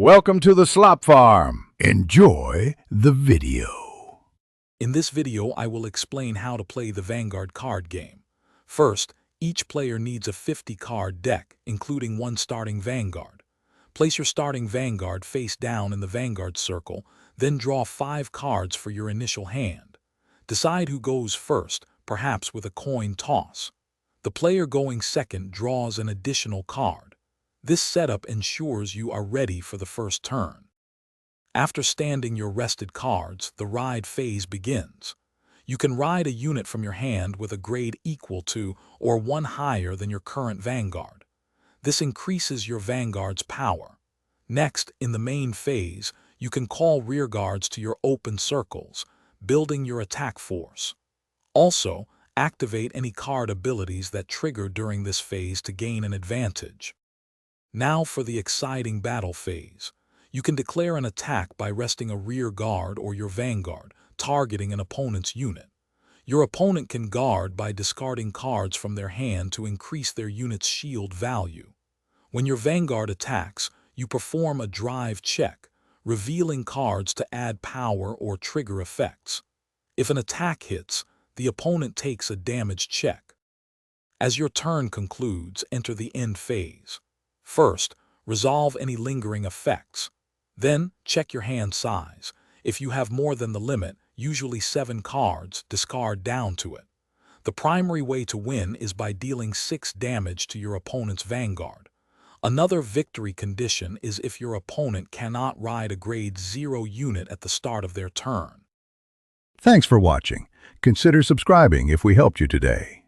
Welcome to the Slop Farm. Enjoy the video. In this video, I will explain how to play the Vanguard card game. First, each player needs a 50-card deck, including one starting Vanguard. Place your starting Vanguard face down in the Vanguard circle, then draw 5 cards for your initial hand. Decide who goes first, perhaps with a coin toss. The player going second draws an additional card. This setup ensures you are ready for the first turn. After standing your rested cards, the ride phase begins. You can ride a unit from your hand with a grade equal to or one higher than your current Vanguard. This increases your Vanguard's power. Next, in the main phase, you can call rearguards to your open circles, building your attack force. Also, activate any card abilities that trigger during this phase to gain an advantage. Now for the exciting battle phase. You can declare an attack by resting a rear guard or your Vanguard, targeting an opponent's unit. Your opponent can guard by discarding cards from their hand to increase their unit's shield value. When your Vanguard attacks, you perform a drive check, revealing cards to add power or trigger effects. If an attack hits, the opponent takes a damage check. As your turn concludes, enter the end phase. First, resolve any lingering effects. Then, check your hand size. If you have more than the limit, usually 7 cards, discard down to it. The primary way to win is by dealing 6 damage to your opponent's Vanguard. Another victory condition is if your opponent cannot ride a grade 0 unit at the start of their turn. Thanks for watching. Consider subscribing if we helped you today.